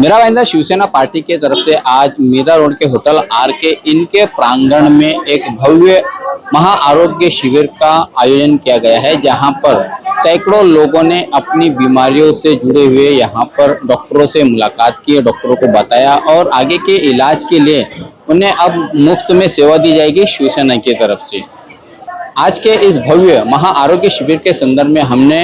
मेरा भाईंदा शिवसेना पार्टी के तरफ से आज मीरा रोड के होटल आर.के. इनके प्रांगण में एक भव्य महा आरोग्य शिविर का आयोजन किया गया है, जहां पर सैकड़ों लोगों ने अपनी बीमारियों से जुड़े हुए यहां पर डॉक्टरों से मुलाकात की, डॉक्टरों को बताया और आगे के इलाज के लिए उन्हें अब मुफ्त में सेवा दी जाएगी शिवसेना की तरफ से। आज के इस भव्य महा आरोग्य शिविर के संदर्भ में हमने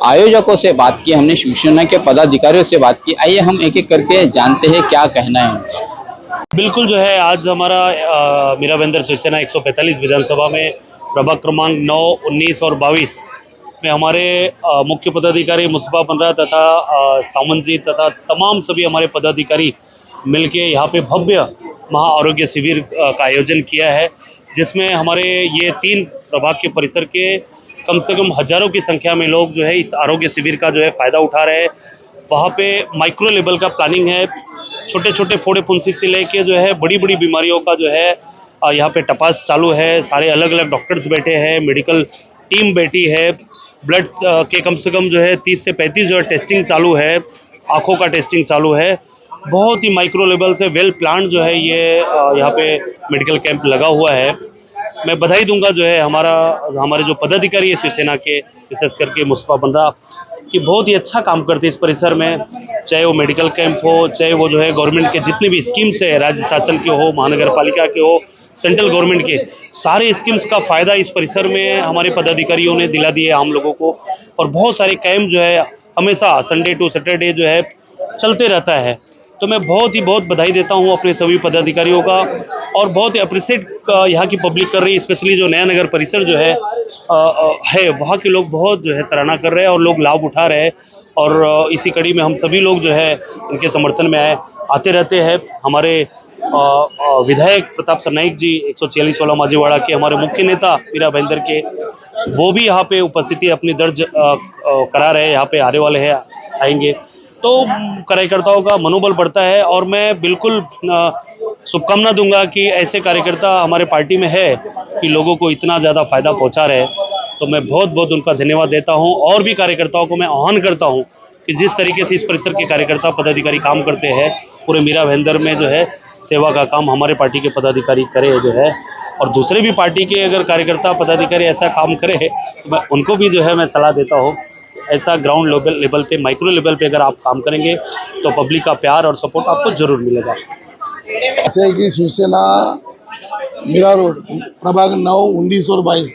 आयोजकों से बात की, हमने शिवसेना के पदाधिकारियों से बात की। आइए हम एक एक करके जानते हैं क्या कहना है उनका। बिल्कुल जो है आज हमारा मीरा भाईंदर शिवसेना 145 विधानसभा में प्रभाग क्रमांक 9, 19 और 22 में हमारे मुख्य पदाधिकारी मुस्तफा पंद्रा तथा सामंत जी तथा तमाम सभी हमारे पदाधिकारी मिलके यहाँ पे भव्य महा आरोग्य शिविर का आयोजन किया है, जिसमें हमारे ये 3 प्रभाग के परिसर के कम से कम हजारों की संख्या में लोग जो है इस आरोग्य शिविर का जो है फ़ायदा उठा रहे हैं। वहाँ पे माइक्रो लेवल का प्लानिंग है, छोटे छोटे फोड़े फुंसी से लेके जो है बड़ी बड़ी बीमारियों का जो है यहाँ पे तपास चालू है। सारे अलग अलग डॉक्टर्स बैठे हैं, मेडिकल टीम बैठी है, ब्लड के कम से कम जो है 30 से 35 जो है टेस्टिंग चालू है, आँखों का टेस्टिंग चालू है। बहुत ही माइक्रो लेवल से वेल प्लान जो है ये यहाँ पे मेडिकल कैंप लगा हुआ है। मैं बधाई दूंगा जो है हमारे जो पदाधिकारी है शिवसेना के, विशेष करके मुस्तफा पंद्रा, कि बहुत ही अच्छा काम करते हैं इस परिसर में, चाहे वो मेडिकल कैंप हो, चाहे वो जो है गवर्नमेंट के जितने भी स्कीम्स है, राज्य शासन के हो, महानगर पालिका के हो, सेंट्रल गवर्नमेंट के सारे स्कीम्स का फ़ायदा इस परिसर में हमारे पदाधिकारियों ने दिला दिए आम लोगों को। और बहुत सारे कैंप जो है हमेशा संडे टू सैटरडे जो है चलते रहता है। तो मैं बहुत बधाई देता हूं अपने सभी पदाधिकारियों का, और बहुत ही अप्रिशिएट यहाँ की पब्लिक कर रही है, स्पेशली जो नया नगर परिसर जो है वहाँ के लोग बहुत जो है सराहना कर रहे हैं और लोग लाभ उठा रहे हैं। और इसी कड़ी में हम सभी लोग जो है इनके समर्थन में आते रहते हैं। हमारे विधायक प्रताप सरनाईक जी 146 वाला माझीवाड़ा के हमारे मुख्य नेता मीरा भाईंदर के, वो भी यहाँ पे उपस्थिति अपनी दर्ज करा रहे हैं, यहाँ पे आने वाले हैं, आएंगे तो कार्यकर्ताओं का मनोबल बढ़ता है। और मैं बिल्कुल शुभकामना दूंगा कि ऐसे कार्यकर्ता हमारे पार्टी में है कि लोगों को इतना ज़्यादा फायदा पहुंचा रहे। तो मैं बहुत उनका धन्यवाद देता हूं, और भी कार्यकर्ताओं को मैं आह्वान करता हूं कि जिस तरीके से इस परिसर के कार्यकर्ता पदाधिकारी काम करते हैं, पूरे मीरा भाईंदर में जो है सेवा का काम हमारे पार्टी के पदाधिकारी करे जो है, और दूसरे भी पार्टी के अगर कार्यकर्ता पदाधिकारी ऐसा काम करे तो मैं उनको भी जो है मैं सलाह देता हूँ, ऐसा ग्राउंड लेवल पे, माइक्रो लेवल पे अगर आप काम करेंगे तो पब्लिक का प्यार और सपोर्ट आपको जरूर मिलेगा। ऐसे कि शिवसेना मीरा रोड प्रभाग 9, 19 और 22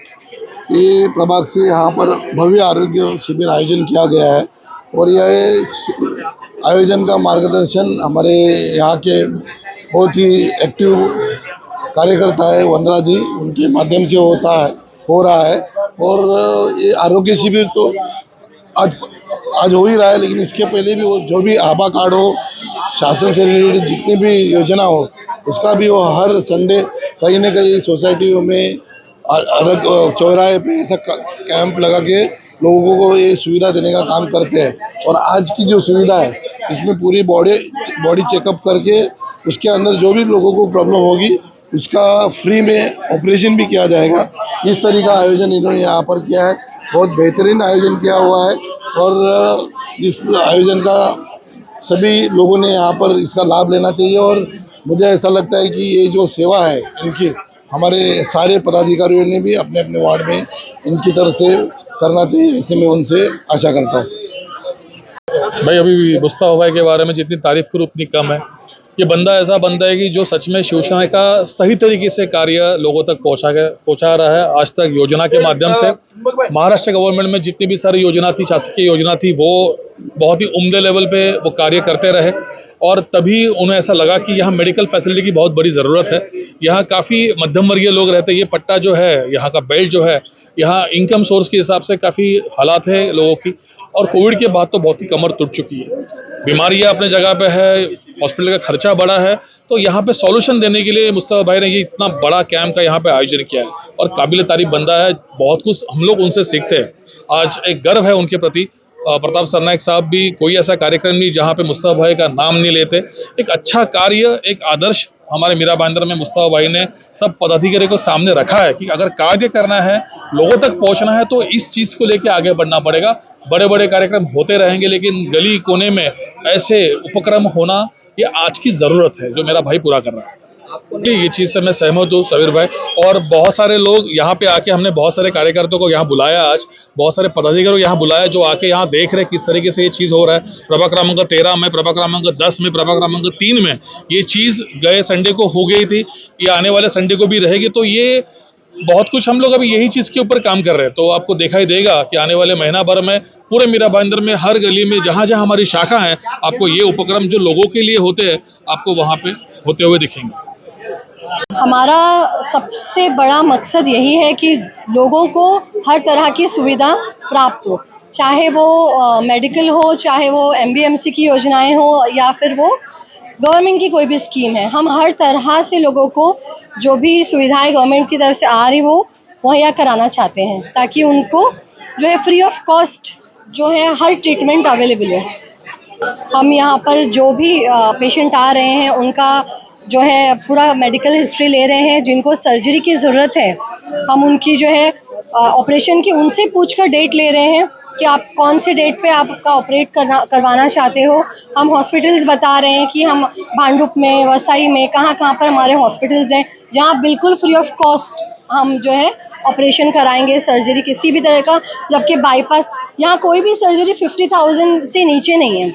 ये प्रभाग से यहाँ पर भव्य आरोग्य शिविर आयोजन किया गया है। और यह आयोजन का मार्गदर्शन हमारे यहाँ के बहुत ही एक्टिव कार्यकर्ता है वंदना जी, उनके माध्यम से हो रहा है। और ये आरोग्य शिविर तो आज हो ही रहा है, लेकिन इसके पहले भी वो जो भी आभा कार्ड हो, शासन से रिलेटेड जितनी भी योजना हो, उसका भी वो हर संडे कहीं न कहीं सोसाइटियों में अलग चौराहे पे ऐसा कैंप लगा के लोगों को ये सुविधा देने का काम करते हैं। और आज की जो सुविधा है इसमें पूरी बॉडी चेकअप करके उसके अंदर जो भी लोगों को प्रॉब्लम होगी उसका फ्री में ऑपरेशन भी किया जाएगा। इस तरह का आयोजन इन्होंने यहाँ पर किया है, बहुत बेहतरीन आयोजन किया हुआ है। और इस आयोजन का सभी लोगों ने यहाँ पर इसका लाभ लेना चाहिए। और मुझे ऐसा लगता है कि ये जो सेवा है इनकी, हमारे सारे पदाधिकारियों ने भी अपने अपने वार्ड में इनकी तरफ से करना चाहिए, ऐसे मैं उनसे आशा करता हूँ। भाई अभी मुस्तफा भाई के बारे में जितनी तारीफ करूँ उतनी कम है। ये बंदा ऐसा बंदा है कि जो सच में शिवसेना का सही तरीके से कार्य लोगों तक पहुंचा रहा है। आज तक योजना के माध्यम से महाराष्ट्र गवर्नमेंट में जितनी भी सारी योजना थी, शासकीय योजना थी, वो बहुत ही उम्दे लेवल पे वो कार्य करते रहे। और तभी उन्हें ऐसा लगा कि यहाँ मेडिकल फैसिलिटी की बहुत बड़ी ज़रूरत है। यहाँ काफ़ी मध्यम वर्गीय लोग रहते हैं। ये पट्टा जो है, यहाँ का बेल्ट जो है, यहाँ इनकम सोर्स के हिसाब से काफ़ी हालात है लोगों की। और कोविड के बाद तो बहुत ही कमर टूट चुकी है, बीमारियाँ अपने जगह पे है, हॉस्पिटल का खर्चा बड़ा है। तो यहाँ पे सॉल्यूशन देने के लिए मुस्तफा भाई ने ये इतना बड़ा कैंप का यहाँ पे आयोजन किया है, और काबिल तारीफ बंदा है। बहुत कुछ हम लोग उनसे सीखते हैं। आज एक गर्व है उनके प्रति। प्रताप सरनाईक साहब भी कोई ऐसा कार्यक्रम नहीं जहाँ पे मुस्तफा भाई का नाम नहीं लेते। एक अच्छा कार्य, एक आदर्श हमारे मीरा भाईंदर में मुस्तफा भाई ने सब पदाधिकारी को सामने रखा है कि अगर कार्य करना है, लोगों तक पहुंचना है, तो इस चीज को लेके आगे बढ़ना पड़ेगा। बड़े बड़े कार्यक्रम होते रहेंगे, लेकिन गली कोने में ऐसे उपक्रम होना ये आज की ज़रूरत है जो मेरा भाई पूरा कर रहा है। ये चीज़ से मैं सहमत हूँ सबीर भाई। और बहुत सारे लोग यहाँ पे आके, हमने बहुत सारे कार्यकर्ताओं को यहाँ बुलाया, आज बहुत सारे पदाधिकारियों को यहाँ बुलाया जो आके यहाँ देख रहे किस तरीके से ये चीज़ हो रहा है। प्रभाग क्रमांक 13 में, प्रभाग क्रमांक 10 में, प्रभाग क्रमांक 3 में ये चीज़ गए संडे को हो गई थी, ये आने वाले संडे को भी रहेगी। तो ये बहुत कुछ हम लोग अभी यही चीज़ के ऊपर काम कर रहे हैं। तो आपको दिखाई देगा कि आने वाले महीना भर में पूरे मीरा भाईंदर में हर गली में जहाँ जहाँ हमारी शाखा है, आपको ये उपक्रम जो लोगों के लिए होते हैं आपको वहाँ पे होते हुए दिखेंगे। हमारा सबसे बड़ा मकसद यही है कि लोगों को हर तरह की सुविधा प्राप्त हो, चाहे वो मेडिकल हो, चाहे वो एमबीएमसी की योजनाएं हो, या फिर वो गवर्नमेंट की कोई भी स्कीम है। हम हर तरह से लोगों को जो भी सुविधाएं गवर्नमेंट की तरफ से आ रही वो मुहैया कराना चाहते हैं, ताकि उनको जो है फ्री ऑफ कॉस्ट जो है हर ट्रीटमेंट अवेलेबल हो। हम यहाँ पर जो भी पेशेंट आ रहे हैं उनका जो है पूरा मेडिकल हिस्ट्री ले रहे हैं। जिनको सर्जरी की ज़रूरत है हम उनकी जो है ऑपरेशन की उनसे पूछकर डेट ले रहे हैं कि आप कौन से डेट पे आपका ऑपरेट करवाना चाहते हो। हम हॉस्पिटल्स बता रहे हैं कि हम भांडुप में, वसई में, कहाँ कहाँ पर हमारे हॉस्पिटल्स हैं जहाँ बिल्कुल फ्री ऑफ कॉस्ट हम जो है ऑपरेशन कराएंगे, सर्जरी किसी भी तरह का। जबकि बाईपास यहाँ कोई भी सर्जरी 50,000 से नीचे नहीं है,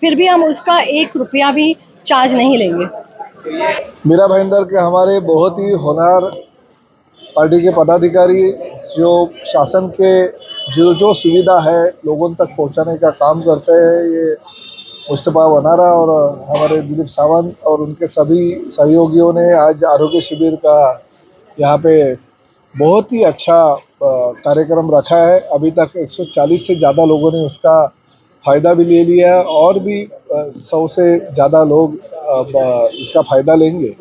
फिर भी हम उसका 1 रुपया भी चार्ज नहीं लेंगे। मीरा भाईंदर के हमारे बहुत ही होनहार पार्टी के पदाधिकारी जो शासन के जो सुविधा है लोगों तक पहुंचाने का काम करते हैं, ये मुस्तफा वनारा और हमारे दिलीप सावंत और उनके सभी सहयोगियों ने आज आरोग्य शिविर का यहाँ पे बहुत ही अच्छा कार्यक्रम रखा है। अभी तक 140 से ज़्यादा लोगों ने उसका फ़ायदा भी ले लिया है और भी 100 से ज़्यादा लोग इसका फ़ायदा लेंगे।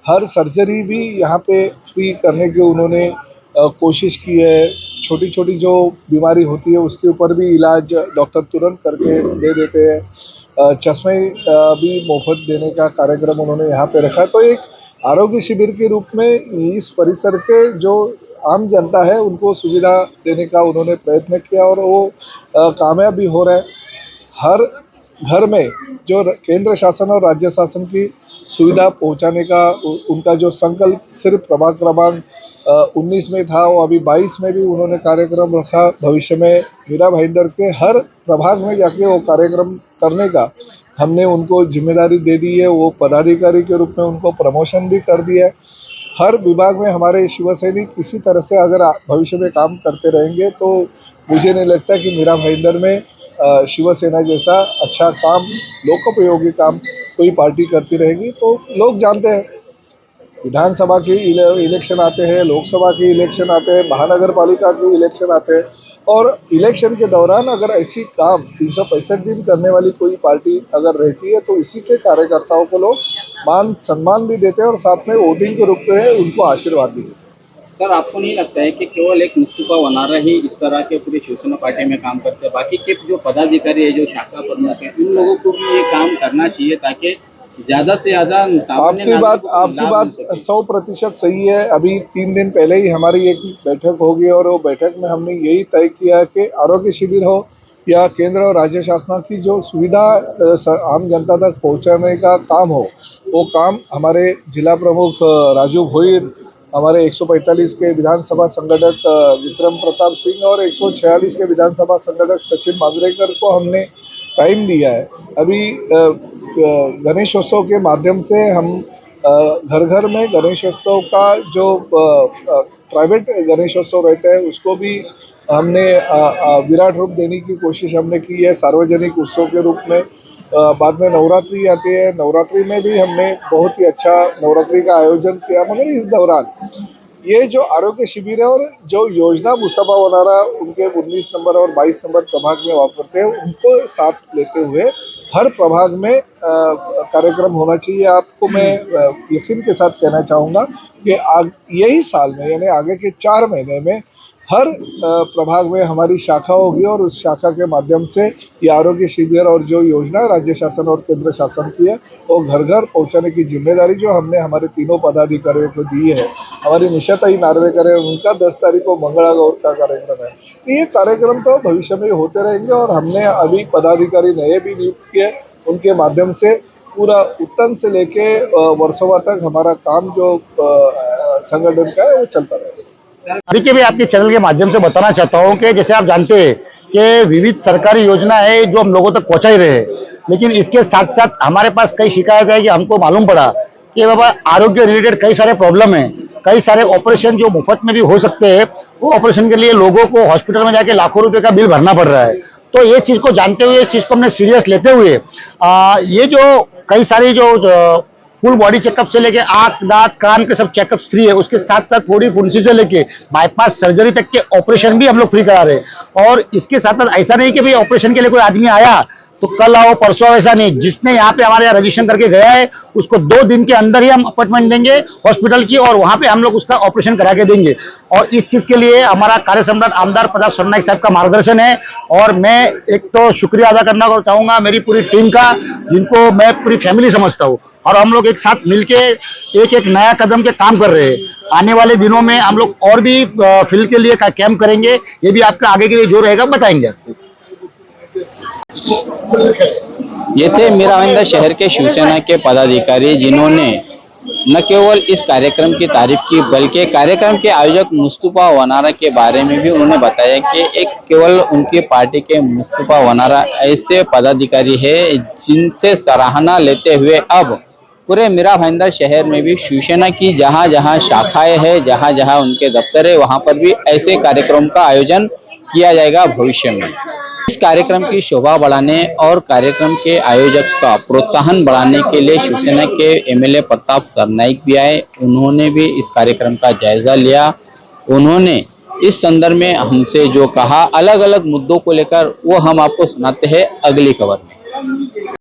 हर सर्जरी भी यहाँ पे फ्री करने की उन्होंने कोशिश की है। छोटी छोटी जो बीमारी होती है उसके ऊपर भी इलाज डॉक्टर तुरंत करके दे देते हैं। चश्मे भी मुफ्त देने का कार्यक्रम उन्होंने यहाँ पे रखा है। तो एक आरोग्य शिविर के रूप में इस परिसर के जो आम जनता है उनको सुविधा देने का उन्होंने प्रयत्न किया और वो कामयाब भी हो रहा है। हर घर में जो केंद्र शासन और राज्य शासन की सुविधा पहुंचाने का उनका जो संकल्प सिर्फ प्रभाग क्रमांक 19 में था, वो अभी 22 में भी उन्होंने कार्यक्रम रखा। भविष्य में मीरा भाईंदर के हर प्रभाग में जाके वो कार्यक्रम करने का हमने उनको जिम्मेदारी दे दी है। वो पदाधिकारी के रूप में उनको प्रमोशन भी कर दिया है। हर विभाग में हमारे शिवसैनिक इसी तरह से अगर भविष्य में काम करते रहेंगे तो मुझे नहीं लगता कि मीरा भाईंदर में शिवसेना जैसा अच्छा काम, लोकोपयोगी काम कोई पार्टी करती रहेगी। तो लोग जानते हैं विधानसभा के इलेक्शन आते हैं, लोकसभा के इलेक्शन आते हैं, महानगर पालिका के इलेक्शन आते हैं और इलेक्शन के दौरान अगर ऐसी काम 365 दिन करने वाली कोई पार्टी अगर रहती है तो इसी के कार्यकर्ताओं को लोग मान सम्मान भी देते हैं और साथ में वोटिंग के रूप में उनको आशीर्वाद भी देते हैं। सर, आपको नहीं लगता है कि केवल एक मुस्तफा वनारा ही इस तरह के पूरी शिवसेना पार्टी में काम करते हैं? बाकी के जो पदाधिकारी है, जो शाखा प्रमुख है, उन लोगों को भी ये काम करना चाहिए ताकि ज्यादा से ज्यादा। आपकी बात 100% सही है। अभी 3 दिन पहले ही हमारी एक बैठक होगी और वो बैठक में हमने यही तय किया कि आरोग्य शिविर हो या केंद्र और राज्य शासन की जो सुविधा आम जनता तक पहुंचाने का काम हो, वो काम हमारे जिला प्रमुख राजू भोईर, हमारे 145 के विधानसभा संगठक विक्रम प्रताप सिंह और 146 के विधानसभा संगठक सचिन मांजरेकर को हमने टाइम दिया है। अभी गणेशोत्सव के माध्यम से हम घर घर में गणेशोत्सव का जो प्राइवेट गणेशोत्सव रहता है उसको भी हमने विराट रूप देने की कोशिश हमने की है सार्वजनिक उत्सव के रूप में। बाद में नवरात्रि आती है, नवरात्रि में भी हमने बहुत ही अच्छा नवरात्रि का आयोजन किया। मगर इस दौरान ये जो आरोग्य शिविर है और जो योजना मुस्तफा वनारा उनके 19 नंबर और 22 नंबर प्रभाग में वापरते हैं, उनको साथ लेते हुए हर प्रभाग में कार्यक्रम होना चाहिए। आपको मैं यकीन के साथ कहना चाहूँगा कि यही साल में यानी आगे के 4 महीने में हर प्रभाग में हमारी शाखा होगी और उस शाखा के माध्यम से ये आरोग्य शिविर और जो योजना राज्य शासन और केंद्र शासन की है वो घर घर पहुंचाने की जिम्मेदारी जो हमने हमारे तीनों पदाधिकारियों को दी है। हमारी निशाताई नार्वेकर है, उनका 10 तारीख को मंगला गौर का कार्यक्रम है। तो ये कार्यक्रम तो भविष्य में होते रहेंगे और हमने अभी पदाधिकारी नए भी नियुक्त किए, उनके माध्यम से पूरा उत्तम से लेके वर्षों तक हमारा काम जो संगठन का है वो चलता रहेगा। अभी के भी आपके चैनल के माध्यम से बताना चाहता हूं कि जैसे आप जानते हैं कि विविध सरकारी योजना है जो हम लोगों तक पहुंचा ही रहे हैं, लेकिन इसके साथ साथ हमारे पास कई शिकायत है कि हमको मालूम पड़ा कि बाबा आरोग्य रिलेटेड कई सारे प्रॉब्लम है, कई सारे ऑपरेशन जो मुफ्त में भी हो सकते हैं वो ऑपरेशन के लिए लोगों को हॉस्पिटल में जाके लाखों रुपए का बिल भरना पड़ रहा है। तो ये चीज को जानते हुए, इस चीज को हमने सीरियस लेते हुए ये जो कई सारी जो फुल बॉडी चेकअप से लेके आंख, दांत, कान के सब चेकअप फ्री है, उसके साथ साथ थोड़ी फुंसी से लेके बाईपास सर्जरी तक के ऑपरेशन भी हम लोग फ्री करा रहे हैं। और इसके साथ साथ ऐसा नहीं कि भाई ऑपरेशन के लिए कोई आदमी आया तो कल आओ परसों, ऐसा नहीं। जिसने यहाँ पे हमारे यहाँ रजिस्ट्रेशन करके गया है उसको 2 दिन के अंदर ही हम अपॉइंटमेंट देंगे हॉस्पिटल की और वहां पे हम लोग उसका ऑपरेशन करा के देंगे। और इस चीज के लिए हमारा कार्य सम्राट आमदार प्रताप सरनाईक साहब का मार्गदर्शन है। और मैं एक तो शुक्रिया अदा करना चाहूंगा मेरी पूरी टीम का, जिनको मैं पूरी फैमिली समझता हूँ, और हम लोग एक साथ मिलके एक एक नया कदम के काम कर रहे हैं। आने वाले दिनों में हम लोग और भी फील्ड के लिए कैंप करेंगे, ये भी आपका आगे के लिए जो रहेगा बताएंगे आपको। ये थे मीरा भाईंदर शहर के शिवसेना के पदाधिकारी, जिन्होंने न केवल इस कार्यक्रम की तारीफ की बल्कि कार्यक्रम के आयोजक मुस्तफा वनारा के बारे में भी उन्होंने बताया कि एक केवल उनकी पार्टी के मुस्तफा वनारा ऐसे पदाधिकारी है जिनसे सराहना लेते हुए अब पूरे मीरा भाईंदर शहर में भी शिवसेना की जहां जहां शाखाएं हैं, जहां जहां उनके दफ्तर है, वहां पर भी ऐसे कार्यक्रम का आयोजन किया जाएगा भविष्य में। इस कार्यक्रम की शोभा बढ़ाने और कार्यक्रम के आयोजक का प्रोत्साहन बढ़ाने के लिए शिवसेना के एमएलए प्रताप सरनाईक भी आए। उन्होंने भी इस कार्यक्रम का जायजा लिया। उन्होंने इस संदर्भ में हमसे जो कहा, अलग अलग मुद्दों को लेकर, वो हम आपको सुनाते हैं अगली खबर में।